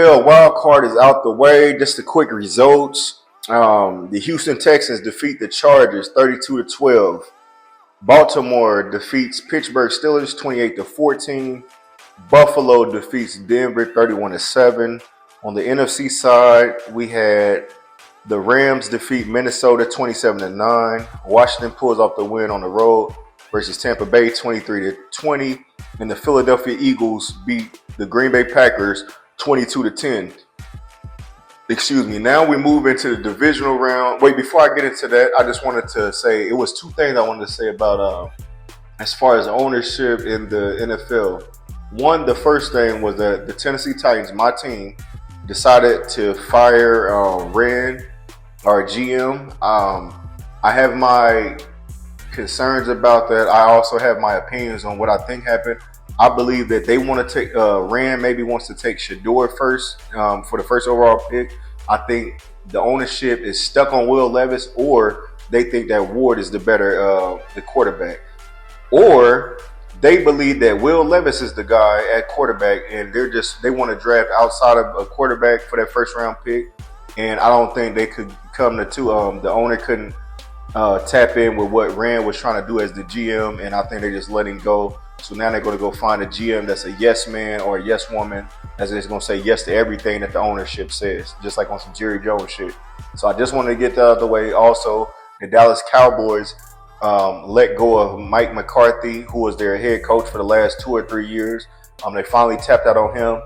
Wild card is out the way. Just the quick results. The Houston Texans defeat the Chargers 32-12. Baltimore defeats Pittsburgh Steelers 28-14. Buffalo defeats Denver 31-7. On the NFC side, we had the Rams defeat Minnesota 27-9. Washington pulls off the win on the road versus Tampa Bay 23-20. And the Philadelphia Eagles beat the Green Bay Packers 22-10. Excuse me. Now we move into the divisional round. Wait, before I get into that, I just wanted to say it was two things I wanted to say about as far as ownership in the NFL. One, the first thing was that the Tennessee Titans, my team, decided to fire Rand, our GM. I have my concerns about that. I also have my opinions on what I think happened. I believe that they want to take Rand maybe wants to take Shador first for the first overall pick. I think the ownership is stuck on Will Levis, or they think that Ward is the better the quarterback, or they believe that Will Levis is the guy at quarterback, and they want to draft outside of a quarterback for that first round pick. And I don't think they could come to the owner couldn't tap in with what Rand was trying to do as the GM, and I think they're just letting go. So now they're going to go find a GM that's a yes man or a yes woman, as it's going to say yes to everything that the ownership says, just like on some Jerry Jones shit. So I just wanted to get that out of the way. Also, the Dallas Cowboys let go of Mike McCarthy, who was their head coach for the last 2 or 3 years. They finally tapped out on him.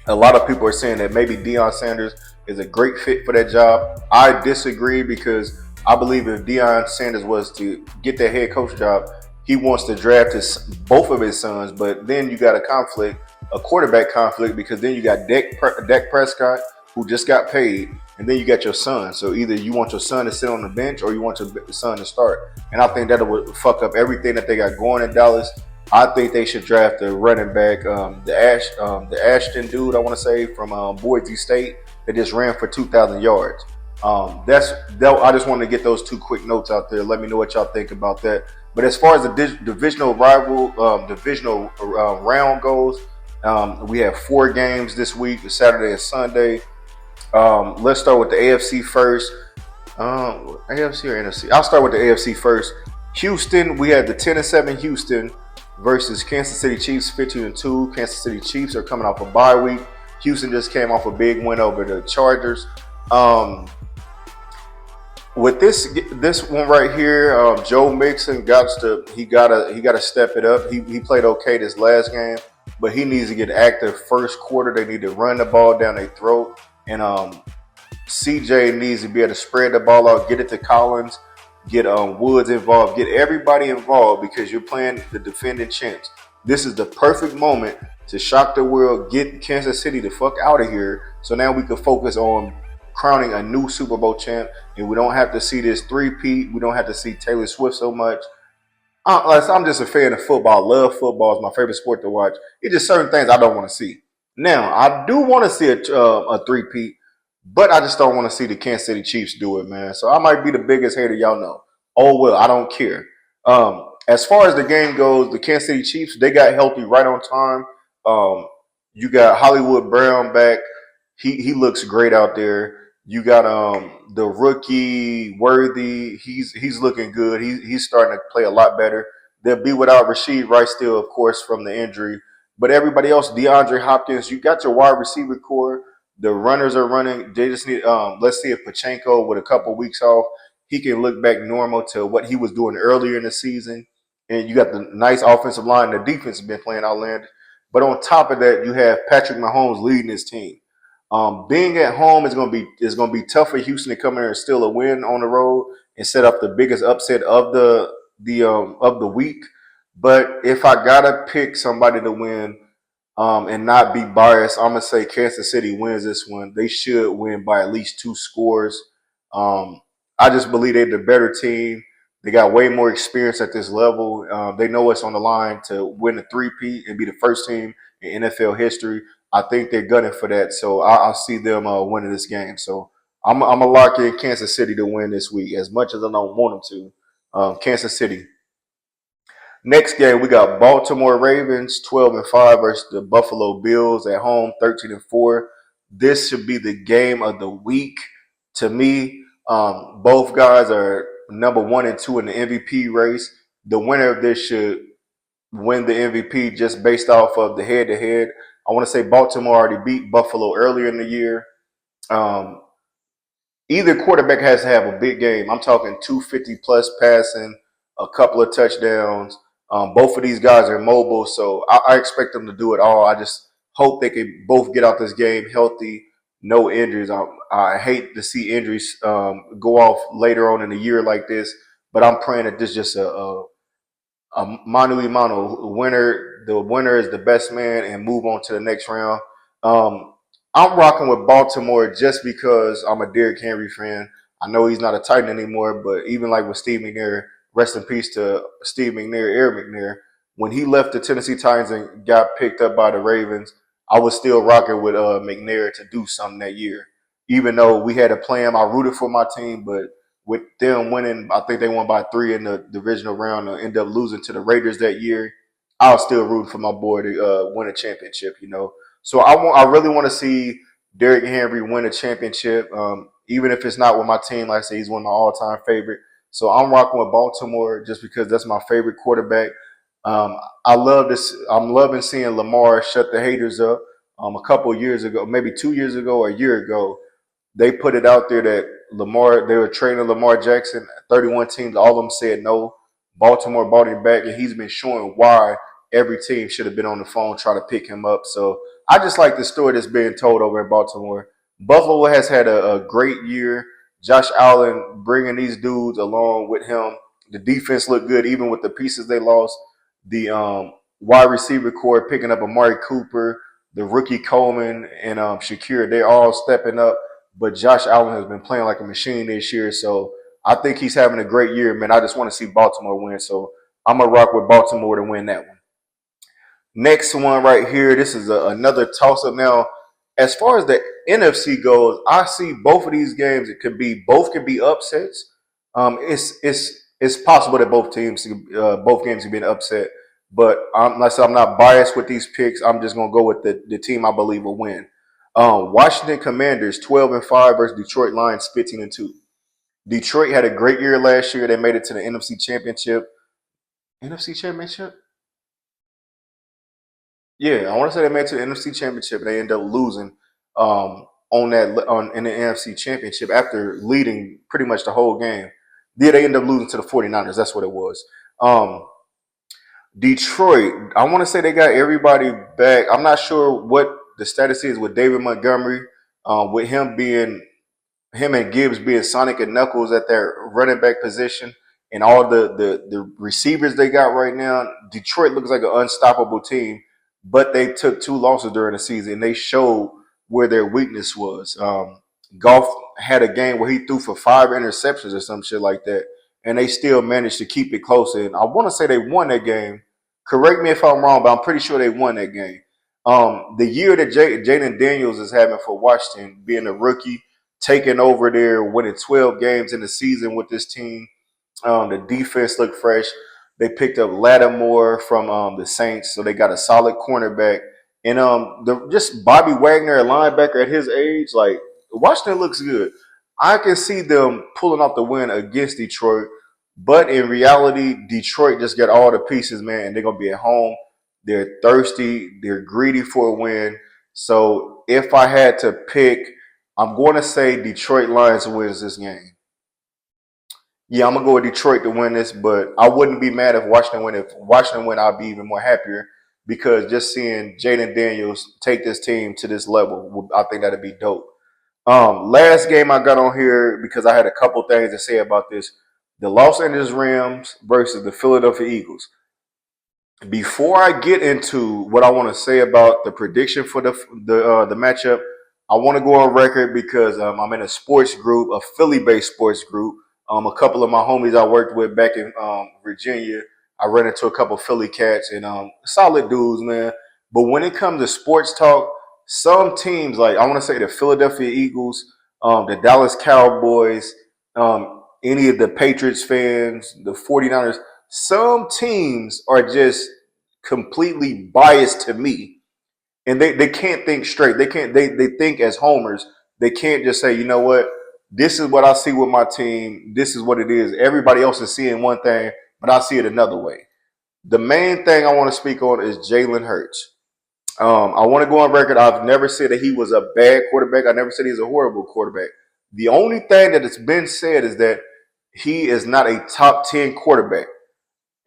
A lot of people are saying that maybe Deion Sanders is a great fit for that job. I disagree, because I believe if Deion Sanders was to get that head coach job, he wants to draft both of his sons. But then you got a quarterback conflict, because then you got Dak Prescott, who just got paid, and then you got your son. So either you want your son to sit on the bench, or you want your son to start. And I think that would fuck up everything that they got going in Dallas. I think they should draft a running back, the Ashton dude, I want to say, from Boise State, that just ran for 2,000 yards. I just wanted to get those two quick notes out there. Let me know what y'all think about that. But as far as the divisional round goes, we have 4 games this week, Saturday and Sunday. Let's start with the AFC first. AFC or NFC? I'll start with the AFC first. Houston, we had the 10-7 Houston versus Kansas City Chiefs 15-2. Kansas City Chiefs are coming off a bye week. Houston just came off a big win over the Chargers. With this one right here, Joe Mixon got to step it up. He played okay this last game, but he needs to get active first quarter. They need to run the ball down their throat, and CJ needs to be able to spread the ball out, get it to Collins, get Woods involved, get everybody involved, because you're playing the defending champs. This is the perfect moment to shock the world, get Kansas City the fuck out of here, so now we can focus on crowning a new Super Bowl champ, and we don't have to see this three-peat. We don't have to see Taylor Swift so much. I'm just a fan of football. I love football. It's my favorite sport to watch. It's just certain things I don't want to see. Now, I do want to see a three-peat, but I just don't want to see the Kansas City Chiefs do it, man. So I might be the biggest hater y'all know. Oh, well, I don't care. As far as the game goes, the Kansas City Chiefs, they got healthy right on time. You got Hollywood Brown back. He looks great out there. You got the rookie Worthy. He's looking good. He's starting to play a lot better. They'll be without Rashid Rice still, of course, from the injury. But everybody else, DeAndre Hopkins, you got your wide receiver core. The runners are running. They just need let's see if Pachenko, with a couple weeks off, he can look back normal to what he was doing earlier in the season. And you got the nice offensive line. The defense has been playing outlandish. But on top of that, you have Patrick Mahomes leading his team. Being at home is going to be tough for Houston to come in and steal a win on the road and set up the biggest upset of the week. But if I gotta pick somebody to win, and not be biased, I'm gonna say Kansas City wins this one. They should win by at least 2 scores. I just believe they're the better team. They got way more experience at this level. They know what's on the line to win a three-peat and be the first team in NFL history. I think they're gunning for that, so I'll see them winning this game. So I'm gonna lock in Kansas City to win this week, as much as I don't want them to. Kansas City. Next game, we got Baltimore Ravens 12-5 versus the Buffalo Bills at home 13-4. this should be the game of the week to me. Both guys are number 1 and 2 in the MVP race. The winner of this should win the MVP just based off of the head to head. I want to say Baltimore already beat Buffalo earlier in the year. Um, Either quarterback has to have a big game. I'm talking 250 plus passing, a couple of touchdowns. Both of these guys are mobile, so I expect them to do it all. I just hope they can both get out this game healthy, no injuries. I hate to see injuries go off later on in the year like this, but I'm praying that this is just a mano a mano winner. The winner is the best man, and move on to the next round. Um, I'm rocking with Baltimore just because I'm a Derrick Henry fan. I know he's not a Titan anymore, but even like with Steve McNair, rest in peace to Steve McNair, Eric McNair. When he left the Tennessee Titans and got picked up by the Ravens, I was still rocking with McNair to do something that year. Even though we had a plan, I rooted for my team, but with them winning, I think they won by 3 in the divisional round and end up losing to the Raiders that year. I was still rooting for my boy to win a championship, you know. So I really want to see Derrick Henry win a championship, even if it's not with my team. Like I say, he's one of my all-time favorite. So I'm rocking with Baltimore just because that's my favorite quarterback. Um, I love this. I'm loving seeing Lamar shut the haters up. A couple of years ago, maybe 2 years ago or a year ago, they put it out there that they were training Lamar Jackson. 31 teams, all of them said no. Baltimore bought him back, and he's been showing why every team should have been on the phone trying to pick him up. So I just like the story that's being told over in Baltimore. Buffalo has had a great year. Josh Allen bringing these dudes along with him. The defense looked good, even with the pieces they lost. The wide receiver core picking up Amari Cooper, the rookie Coleman, and Shakir. They're all stepping up, but Josh Allen has been playing like a machine this year. So I think he's having a great year, man. I just want to see Baltimore win. So I'm going to rock with Baltimore to win that one. Next one right here. This is another toss up. Now, as far as the NFC goes, I see both of these games. Both could be upsets. It's possible that both games can be an upset. But like I said, I'm not biased with these picks. I'm just gonna go with the team I believe will win. Washington Commanders 12-5 versus Detroit Lions 15-2. Detroit had a great year last year. They made it to the NFC Championship. NFC Championship? Yeah, I want to say they made it to the NFC Championship. And they ended up losing in the NFC Championship after leading pretty much the whole game. Yeah, they ended up losing to the 49ers. That's what it was. Um, Detroit, I want to say they got everybody back. I'm not sure what the status is with David Montgomery, with him and Gibbs being Sonic and Knuckles at their running back position, and all the receivers they got right now. Detroit looks like an unstoppable team, but they took 2 losses during the season. And they showed where their weakness was. Goff had a game where he threw for 5 interceptions or some shit like that, and they still managed to keep it close. And I want to say they won that game. Correct me if I'm wrong, but I'm pretty sure they won that game. The year that Jaden Daniels is having for Washington, being a rookie, taking over there, winning 12 games in the season with this team. The defense looked fresh. They picked up Lattimore from the Saints, so they got a solid cornerback. And just Bobby Wagner, a linebacker at his age, like Washington looks good. I can see them pulling off the win against Detroit, but in reality, Detroit just got all the pieces, man, and they're gonna be at home. They're thirsty, they're greedy for a win. So if I had to pick, I'm going to say Detroit Lions wins this game. Yeah, I'm gonna go with Detroit to win this, but I wouldn't be mad if Washington win. If Washington win, I'd be even more happier because just seeing Jaden Daniels take this team to this level, I think that'd be dope. Last game I got on here because I had a couple things to say about this: the Los Angeles Rams versus the Philadelphia Eagles. Before I get into what I want to say about the prediction for the matchup, I want to go on record because I'm in a sports group, a Philly-based sports group. A couple of my homies I worked with back in Virginia, I ran into a couple of Philly cats and solid dudes, man. But when it comes to sports talk, some teams like I want to say the Philadelphia Eagles, the Dallas Cowboys, any of the Patriots fans, the 49ers, some teams are just completely biased to me. and they can't think straight. They think as homers. They can't just say, you know what, this is what I see with my team. This is what it is. Everybody else is seeing one thing, but I see it another way. The main thing I want to speak on is Jalen Hurts. I want to go on record. I've never said that he was a bad quarterback. I never said he's a horrible quarterback. The only thing that has been said is that he is not a top 10 quarterback.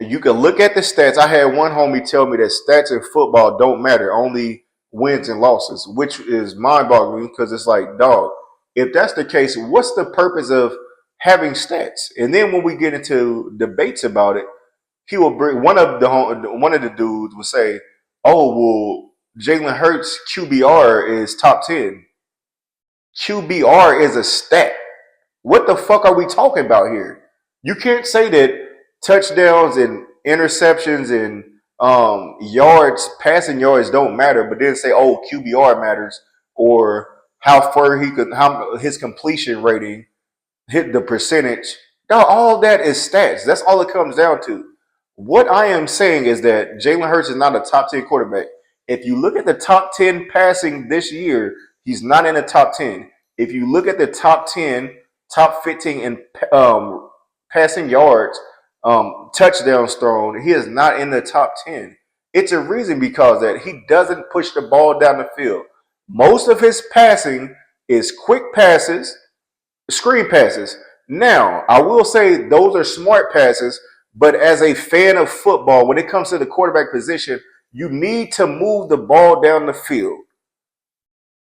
You can look at the stats. I had one homie tell me that stats in football don't matter, only wins and losses, which is mind boggling because it's like, dog, if that's the case, what's the purpose of having stats? And then when we get into debates about it, he will bring one of the dudes will say, "Oh, well, Jalen Hurts QBR is top 10. QBR is a stat. What the fuck are we talking about here? You can't say that touchdowns and interceptions and yards, passing yards don't matter, but then say, oh, QBR matters, or how his completion rating hit the percentage. No, all that is stats. That's all it comes down to. What I am saying is that Jalen Hurts is not a top 10 quarterback. If you look at the top 10 passing this year, he's not in the top 10. If you look at the top 10, top 15 in passing yards, touchdowns thrown, he is not in the top 10. It's a reason because that he doesn't push the ball down the field. Most of his passing is quick passes, screen passes. Now, I will say those are smart passes, but as a fan of football, when it comes to the quarterback position, you need to move the ball down the field.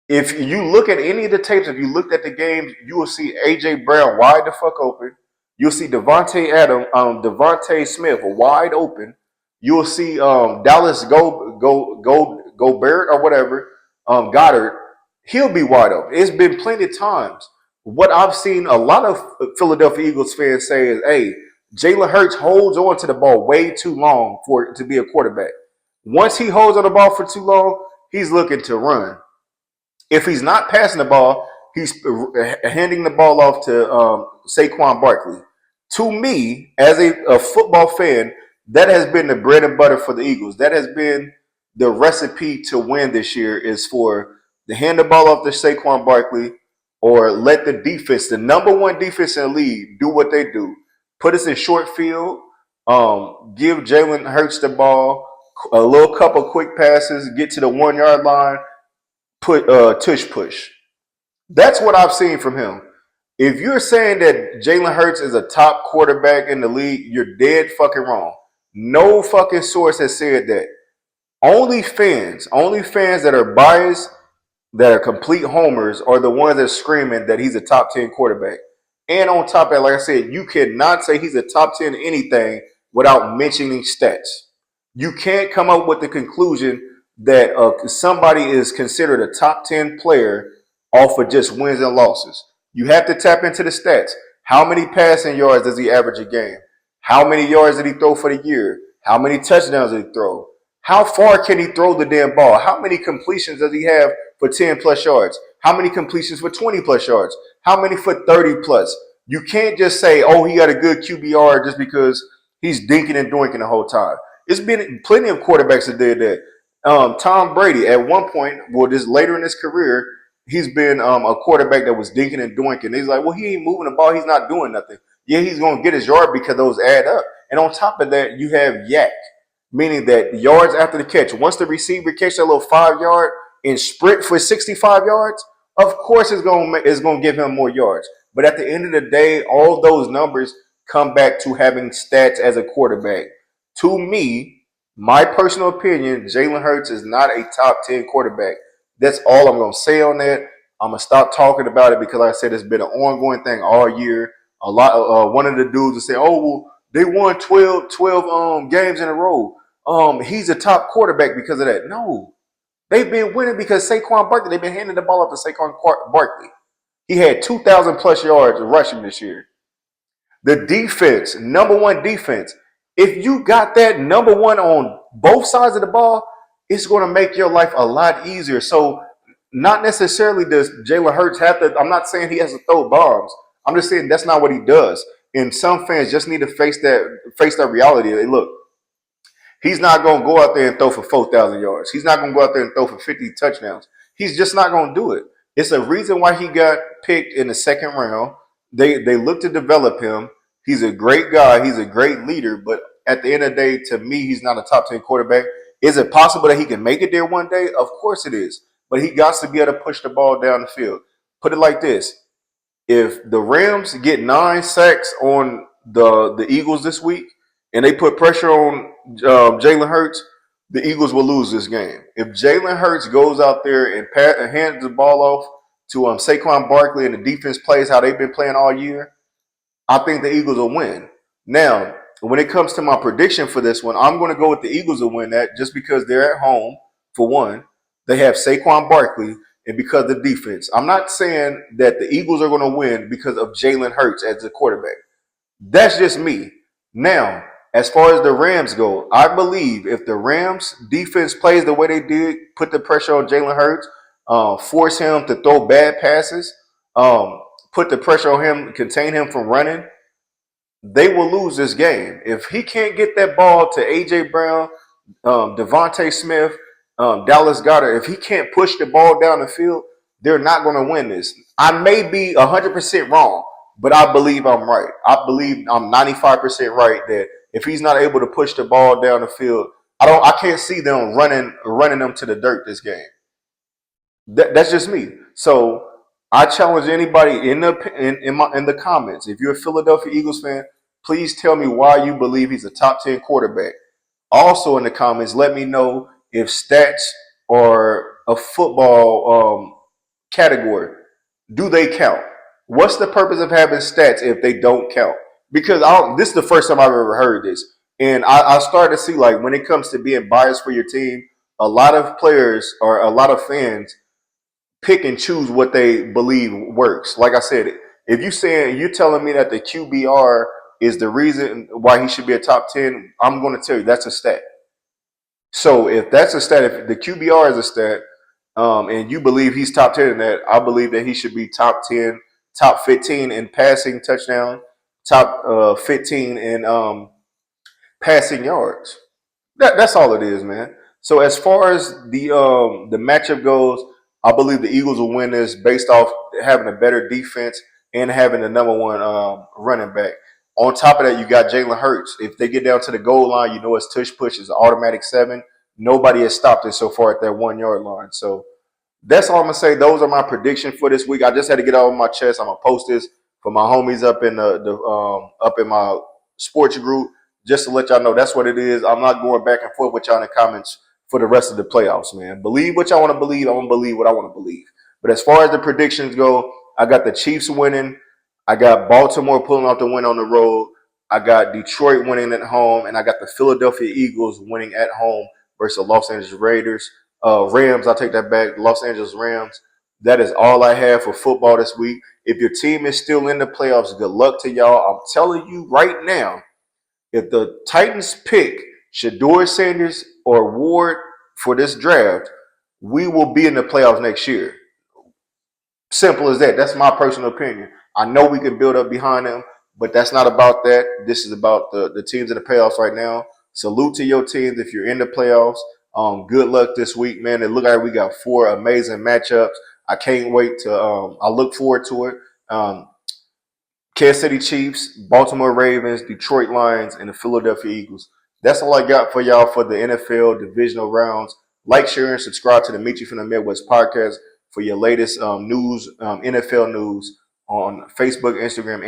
If you look at any of the tapes, if you looked at the games, you will see AJ Brown wide the fuck open. You'll see Devontae Smith wide open. You'll see Dallas Gobert or whatever, Goddard. He'll be wide open. It's been plenty of times. What I've seen a lot of Philadelphia Eagles fans say is, "Hey, Jalen Hurts holds on to the ball way too long for it to be a quarterback. Once he holds on the ball for too long, he's looking to run. If he's not passing the ball, he's handing the ball off to Saquon Barkley." To me, as a football fan, that has been the bread and butter for the Eagles. That has been the recipe to win this year, is for to hand the ball off to Saquon Barkley, or let the defense, the number one defense in the league, do what they do. Put us in short field, give Jalen Hurts the ball, a little couple quick passes, get to the 1 yard line, put tush push. That's what I've seen from him. If you're saying that Jalen Hurts is a top quarterback in the league, you're dead fucking wrong. No fucking source has said that. Only fans that are biased, that are complete homers, are the ones that are screaming that he's a top 10 quarterback. And on top of that, like I said, you cannot say he's a top 10 anything without mentioning stats. You can't come up with the conclusion that somebody is considered a top 10 player off of just wins and losses. You have to tap into the stats. How many passing yards does he average a game? How many yards did he throw for the year? How many touchdowns did he throw? How far can he throw the damn ball? How many completions does he have for 10 plus yards? How many completions for 20 plus yards? How many for 30 plus? You can't just say, oh, he got a good QBR just because he's dinking and doinking the whole time. It's been plenty of quarterbacks that did that. Tom Brady, at one point, well, this later in his career, he's been a quarterback that was dinking and doinking. He's like, well, he ain't moving the ball. He's not doing nothing. Yeah, he's going to get his yard because those add up. And on top of that, you have yak, meaning that yards after the catch. Once the receiver catch that little 5 yard and sprint for 65 yards, of course it's going to give him more yards. But at the end of the day, all those numbers come back to having stats as a quarterback. To me, my personal opinion, Jalen Hurts is not a top 10 quarterback. That's all I'm going to say on that. I'm going to stop talking about it because, like I said, it's been an ongoing thing all year. One of the dudes will say, oh, well, they won 12 games in a row. He's a top quarterback because of that. No, they've been winning because Saquon Barkley, they've been handing the ball off to Saquon Barkley. He had 2,000 plus yards rushing this year. The defense, number one defense. If you got that number one on both sides of the ball, it's going to make your life a lot easier. So not necessarily does Jalen Hurts have to, I'm not saying he has to throw bombs. I'm just saying that's not what he does. And some fans just need to face that reality. Look, He's not going to go out there and throw for 4,000 yards. He's not going to go out there and throw for 50 touchdowns. He's just not going to do it. It's a reason why he got picked in the second round. They look to develop him. He's a great guy. He's a great leader. But at the end of the day, to me, he's not a top 10 quarterback. Is it possible that he can make it there one day? Of course it is. But he got to be able to push the ball down the field. Put it like this. If the Rams get 9 sacks on the Eagles this week and they put pressure on Jalen Hurts, the Eagles will lose this game. If Jalen Hurts goes out there and hands the ball off to Saquon Barkley and the defense plays how they've been playing all year, I think the Eagles will win. Now, when it comes to my prediction for this one, I'm going to go with the Eagles to win that just because they're at home, for one. They have Saquon Barkley, and because of the defense. I'm not saying that the Eagles are going to win because of Jalen Hurts as the quarterback. That's just me. Now, as far as the Rams go, I believe if the Rams defense plays the way they did, put the pressure on Jalen Hurts, force him to throw bad passes, put the pressure on him, contain him from running, they will lose this game. If he can't get that ball to A.J. Brown, Devontae Smith, Dallas Goedert, if he can't push the ball down the field, they're not going to win this. I may be 100% wrong, but I believe I'm right. I believe I'm 95% right that if he's not able to push the ball down the field, I can't see them running them to the dirt this game. That's just me. So I challenge anybody in the comments. If you're a Philadelphia Eagles fan, please tell me why you believe he's a top 10 quarterback. Also in the comments, let me know if stats are a football category. Do they count? What's the purpose of having stats if they don't count? Because this is the first time I've ever heard this. And I started to see, like, when it comes to being biased for your team, a lot of players or a lot of fans pick and choose what they believe works. Like I said, if you're telling me that the QBR is the reason why he should be a top 10, I'm going to tell you that's a stat. So if that's a stat, if the QBR is a stat, and you believe he's top 10 in that, I believe that he should be top 10, top 15 in passing touchdown, top 15 in passing yards. That's all it is, man. So as far as the matchup goes, I believe the Eagles will win this based off having a better defense and having the number one running back. On top of that, you got Jalen Hurts. If they get down to the goal line, you know it's tush push, it's automatic 7. Nobody has stopped it so far at that 1 yard line. So that's all I'm gonna say. Those are my predictions for this week. I just had to get out of my chest. I'm gonna post this for my homies up in up in my sports group just to let y'all know that's what it is. I'm not going back and forth with y'all in the comments for the rest of the playoffs, man. Believe what y'all want to believe. I'm gonna believe what I want to believe. But as far as the predictions go, I got the Chiefs winning. I got Baltimore pulling off the win on the road. I got Detroit winning at home, and I got the Philadelphia Eagles winning at home versus the Los Angeles Raiders. Rams, I'll take that back. Los Angeles Rams. That is all I have for football this week. If your team is still in the playoffs, good luck to y'all. I'm telling you right now, if the Titans pick Shedeur Sanders or Ward for this draft, we will be in the playoffs next year. Simple as that. That's my personal opinion. I know we can build up behind them, but that's not about that. This is about the teams in the playoffs right now. Salute to your teams if you're in the playoffs. Good luck this week, man. It look like we got 4 amazing matchups. I can't wait to. I look forward to it. Kansas City Chiefs, Baltimore Ravens, Detroit Lions, and the Philadelphia Eagles. That's all I got for y'all for the NFL divisional rounds. Like, share, and subscribe to the Meet You from the Midwest podcast for your latest news, NFL news on Facebook, Instagram,